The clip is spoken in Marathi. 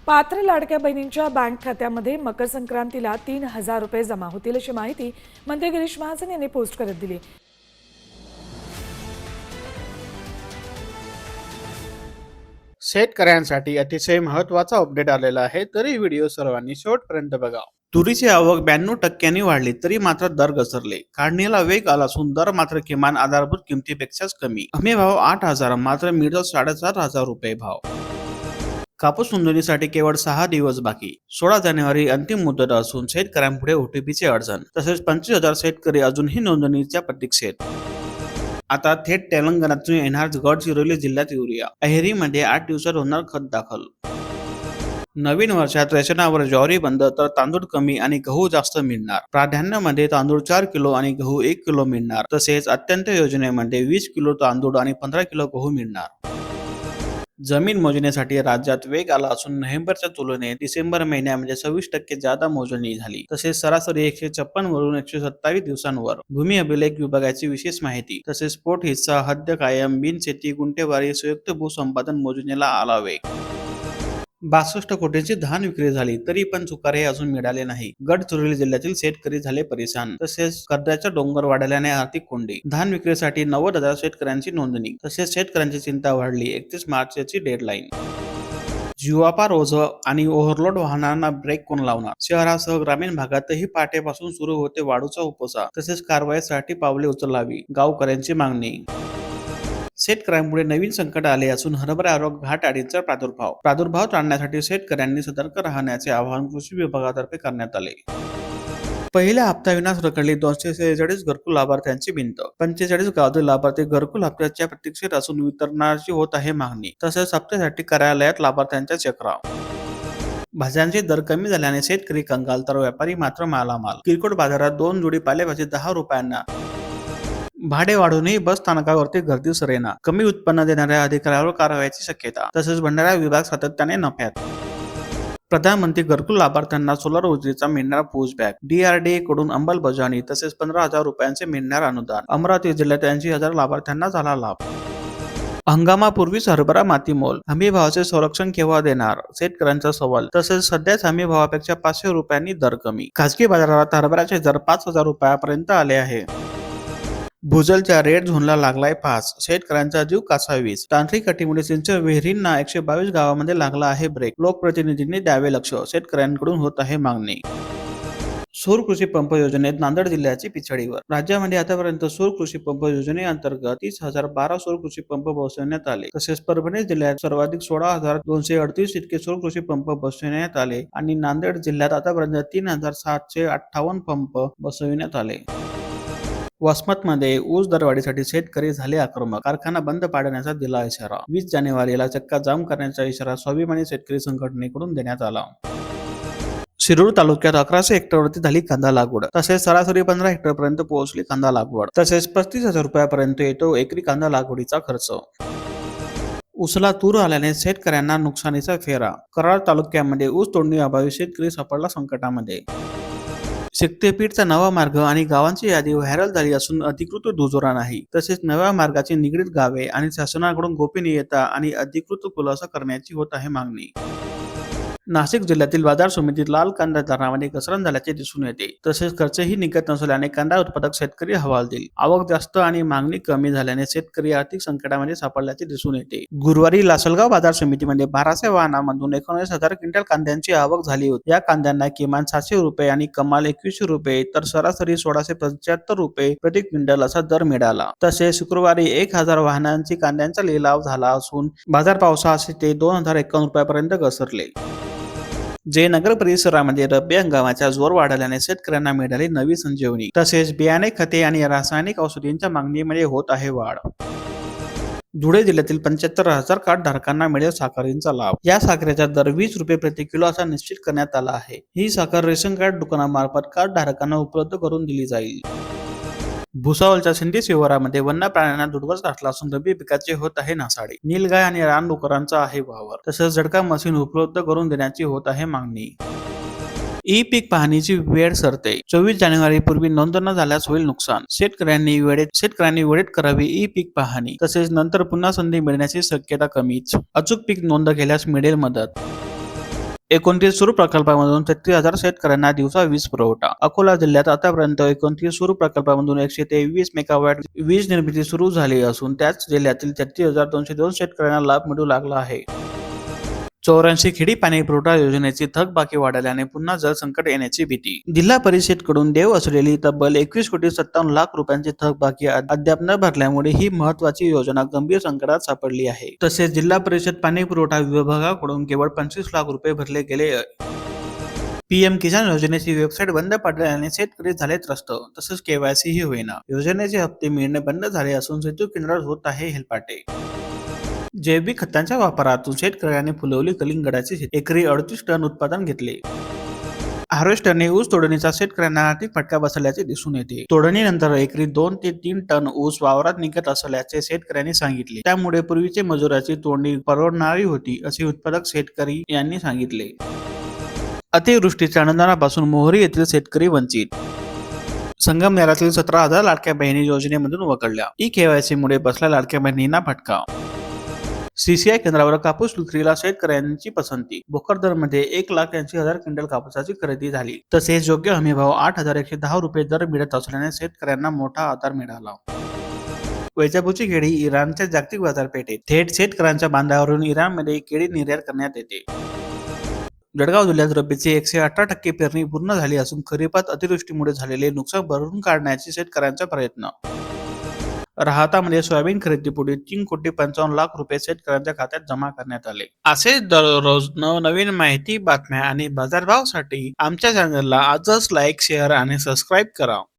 पात्र लाडक्या बहिणींच्या बँक खात्यामध्ये मकर संक्रांतीला 3,000 रुपये जमा होतील अशी माहिती मंत्री गिरीश महाजन यांनी पोस्ट करत दिली। शेतकऱ्यांसाठी अतिशय महत्त्वाचा अपडेट आलेला आहे, तरी व्हिडिओ सर्वांनी शेवटपर्यंत बघा। तुरीची आवक 92% वाढली तरी मात्र दर घसरले। काढणीला वेग आला असून दर मात्र किमान आधारभूत किमतीपेक्षाच कमी। हमी भाव 8,000 मात्र मिळतो 7,500 रुपये भाव। कापूस नोंदणीसाठी केवळ 6 दिवस बाकी। 16 जानेवारी अंतिम मुदत असून शेतकऱ्यांपुढे ओटीपीची अडचण। तसेच 25,000 शेतकरी अजूनही नोंदणीच्या प्रतीक्षेत। आता थेट तेलंगणातून येणार गडचिरोली जिल्ह्यात युरिया। अहेरीमध्ये 8 दिवसात होणार खत दाखल। नवीन वर्षात रेशनावर ज्वारी बंद तर तांदूळ कमी आणि गहू जास्त मिळणार। प्राधान्यामध्ये तांदूळ 4 किलो आणि गहू 1 किलो मिळणार। तसेच अत्यंत योजनेमध्ये 20 किलो तांदूळ आणि 15 किलो गहू मिळणार। जमीन मोजणीसाठी राज्यात वेग आला असून नोव्हेंबरच्या तुलनेत डिसेंबर महिन्यामध्ये 26% जादा मोजणी झाली। तसेच सरासरी 156 वरून 127 दिवसांवर। भूमी अभिलेख विभागाची विशेष माहिती। तसेच स्फोट हिस्सा हद्द कायम बिनशेती गुंठेवारी संयुक्त भूसंपादन मोजणीला आला वेग। 62 कोटींची धान विक्री झाली तरी पण चुकारे अजून मिळाले नाही। गडचिरोली जिल्ह्यातील शेतकरी झाले परेशान। तसेच कर्जाचा डोंगर वाढल्याने आर्थिक कोंडी। धान विक्रीसाठी 90,000 शेतकऱ्यांची नोंदणी। तसेच शेतकऱ्यांची चिंता वाढली। 31 मार्चची डेडलाईन। जीवापार ओझं आणि ओव्हरलोड वाहनांना ब्रेक कोण लावणार? शहरासह ग्रामीण भागातही पहाटेपासून सुरू होते वाढूचा उपसा। तसेच कारवाईसाठी पावले उचलावी, गावकऱ्यांची मागणी। शेतकऱ्यांपुढे नवीन संकट आले असून हरभऱ्यावर घाटअळीचा प्रादुर्भाव टाळण्यासाठी शेतकऱ्यांनी सतर्क राहण्याचे आवाहन कृषी विभागातर्फे करण्यात आले। पहिल्या हप्त्याविनाच रखडली 246 घरकुल लाभार्थ्यांची भिंत। 45 गावचे लाभार्थी घरकुल हप्त्याच्या प्रतीक्षेत असून वितरणाची होत आहे मागणी। तसेच हप्त्यासाठी कार्यालयात लाभार्थ्यांच्या चक्रा। भाज्यांचे दर कमी झाल्याने शेतकरी कंगाल तर व्यापारी मात्र मालामाल। किरकोळ बाजारात 2 जोडी पालेभाजी 10 रुपयांना। भाडे वाढूनही बस स्थानकावरती गर्दी सरेना। कमी उत्पन्न देणाऱ्या अधिकाऱ्यावर कारवाईची शक्यता। तसेच भंडारा विभाग सातत्याने नफ्यात। प्रधानमंत्री घरकुल लाभार्थ्यांना सोलर ऊर्जेचा मिळणार पुशबॅक। DRDA कडून अंमलबजावणी। तसेच 15,000 रुपयांचे मिळणार अनुदान। अमरावती जिल्ह्यात 80,000 लाभार्थ्यांना झाला लाभ। हंगामापूर्वीच हरभरा मातीमोल। हमी भावाचे संरक्षण केव्हा देणार? शेतकऱ्यांचा सवाल। तसेच सध्याच हमी भावापेक्षा 500 रुपयांनी दर कमी। खासगी बाजारात हरभऱ्याचे दर 5,000 रुपयापर्यंत आले आहे। भुजलच्या रेड झोनला लागलाय फास। शेतकऱ्यांचा जीव कासावीस। तांत्रिक अटीमुळे सिंचन विहिरींना 122 गावांमध्ये लागला आहे ब्रेक। लोकप्रतिनिधींनी द्यावे लक्ष, शेतकऱ्यांकडून होत आहे मागणी। सौर कृषी पंप योजनेत नांदेड जिल्ह्याची पिछाडीवर। राज्यामध्ये आतापर्यंत सौर कृषी पंप योजनेअंतर्गत 30,012 सौर कृषी पंप बसवण्यात आले। तसेच परभणी जिल्ह्यात सर्वाधिक 16,238 इतके सौर कृषी पंप बसवण्यात आले आणि नांदेड जिल्ह्यात आतापर्यंत 3,758 पंप बसविण्यात आले। वसमतमध्ये ऊस दरवाढीसाठी शेतकरी झाले आक्रमक। कारखाना बंद पाडण्याचा दिला इशारा। 20 जानेवारीला चक्का जाम करण्याचा इशारा स्वाभिमानी शेतकरी संघटनेकडून देण्यात आला। शिरूर तालुक्यात 1100 हेक्टरवरती झाली कांदा लागवड। तसेच सरासरी 15 हेक्टरपर्यंत पोहोचली कांदा लागवड। तसेच 35,000 रुपयापर्यंत येतो एकरी कांदा लागवडीचा खर्च। ऊसला तूर आल्याने शेतकऱ्यांना नुकसानीचा फेरा। कराड तालुक्यामध्ये ऊस तोडणीअभावी शेतकरी सापडला संकटामध्ये। शक्तीपीठचा नवा मार्ग आणि गावांची यादी व्हायरल झाली असून अधिकृत दुजोरा नाही। तसेच नव्या मार्गाची निगडीत गावे आणि शासनाकडून गोपनीयता आणि अधिकृत खुलासा करण्याची होत आहे मागणी। नाशिक जिल्ह्यातील बाजार समितीत लाल कांदा दरामध्ये घसरण झाल्याचे दिसून येते। तसेच खर्चही निघत नसल्याने कांदा उत्पादक शेतकरी हवालदिल। आवक जास्त आणि मागणी कमी झाल्याने शेतकरी आर्थिक संकटामध्ये सापडल्याचे दिसून येते। गुरुवारी लासलगाव बाजार समितीमध्ये 1200 वाहनांमधून 19,000 क्विंटल कांद्यांची आवक झाली होती। या कांद्यांना किमान 700 रुपये आणि कमाल 2100 रुपये तर सरासरी 1675 रुपये प्रति क्विंटल असा दर मिळाला। तसेच शुक्रवारी 1000 वाहनांची कांद्यांचा लिलाव झाला असून बाजार भाव 600 ते 2051 रुपयापर्यंत घसरले। जयनगर परिसरामध्ये रब्बी हंगामाचा जोर वाढल्याने शेतकऱ्यांना मिळाली नवी संजीवनी। तसेच बियाणे खते आणि रासायनिक औषधींच्या मागणीमध्ये होत आहे वाढ। धुळे जिल्ह्यातील 75,000 कार्ड धारकांना मिळेल साखरेचा लाभ। या साखरेचा दर 20 रुपये प्रति किलो असा निश्चित करण्यात आला आहे। ही साखर रेशन कार्ड दुकानामार्फत कार्ड धारकांना उपलब्ध करून दिली जाईल। भुसावळच्या सिंधी शिवारामध्ये वन्य प्राण्यांना दुर्वास घातला असून रब्बी पिकाचे होत आहे नासाडी। नीलगाय आणि रानडुकरांचा आहे वावर। तसेच झटका मशीन उपलब्ध करून देण्याची होत आहे मागणी। ई पीक पाहणीची वेळ सरते। 24 जानेवारी पूर्वी नोंद न झाल्यास होईल नुकसान। शेतकऱ्यांनी वेळेत करावी ई पीक पाहणी। तसेच नंतर पुन्हा संधी मिळण्याची शक्यता कमीच। अचूक पीक नोंद केल्यास मिळेल मदत। 29 सुरू प्रकल्पामधून 33,000 शेतकऱ्यांना दिवसा वीज पुरवठा. अकोला जिल्ह्यात आतापर्यंत 29 सुरू प्रकल्पामधून 123 मेगावॅट वीज निर्मिती सुरू झाली असून त्याच जिल्ह्यातील 33,202 शेतकऱ्यांना लाभ मिळू लागला आहे. 84 खेडी पाणी पुरवठा योजनेची थकबाकी वाढल्याने पुन्हा जलसंकट येण्याची भीती. जिल्हा परिषदेकडून देव असलेली तब्बल 21,57,00,000 रुपयांची थकबाकी अद्याप न भरल्यामुळे ही महत्वाची योजना गंभीर संकटात सापडली आहे. तसेच जिल्हा परिषद पाणी पुरवठा विभागाकडून केवळ 25 लाख रुपये भरले गेले. पीएम किसान योजनेची वेबसाईट बंद पडल्याने शेतकरी झाले त्रस्त. तसेच केवायसी ही होईना. योजनेचे हप्ते मिळणे बंद झाले असून सेतू केंद्रावर होत आहे हेलपाटे. जैविक खतांच्या वापरातून शेतकऱ्यांनी फुलवली कलिंगडाची शेती. एकरी 38 टन उत्पादन घेतले. हार्वेस्टरने ऊस तोडणीचा शेतकऱ्यांना आर्थिक फटका बसल्याचे दिसून येते. तोडणीनंतर एकरी 2 ते 3 टन ऊस वावरात निघत असल्याचे शेतकऱ्यांनी सांगितले. त्यामुळे पूर्वीचे मजुराची तोडणी परवडणारी होती असे उत्पादक शेतकरी यांनी सांगितले. अतिवृष्टीच्या अनुदानापासून मोहरी येथील शेतकरी वंचित. संगमनेरातील 17,000 लाडक्या बहिणी योजनेमधून वगळल्या. ई केवायसी मुळे बसला लाडक्या बहिणींना फटका. सीसीआय केंद्रावर कापूस विक्रीला शेतकऱ्यांची पसंती. भोकरदनमध्ये 1,80,000 क्विंटल कापूसाची खरेदी झाली. तसेच योग्य हमीभाव 8,110 रुपये दर मिळत असल्याने शेतकऱ्यांना मोठा आधार मिळाला. वैजापूरची केळी इराणच्या जागतिक बाजारपेठेत. थेट शेतकऱ्यांच्या बांधावरून इराणमध्ये केळी निर्यात करण्यात येते. जळगाव जिल्ह्यात रब्बीची 118% पेरणी पूर्ण झाली असून खरीपात अतिवृष्टीमुळे झालेले नुकसान भरून काढण्याचे शेतकऱ्यांचा प्रयत्न. राहातामध्ये सोयाबीन खरेदीपूर्वी 3,55,00,000 रुपये शेतकऱ्यांच्या खात्यात जमा करण्यात आले. असे दररोज नवनवीन माहिती, बातम्या आणि बाजारभावासाठी आमच्या चॅनलला आजच लाईक, शेअर आणि सबस्क्राईब करा.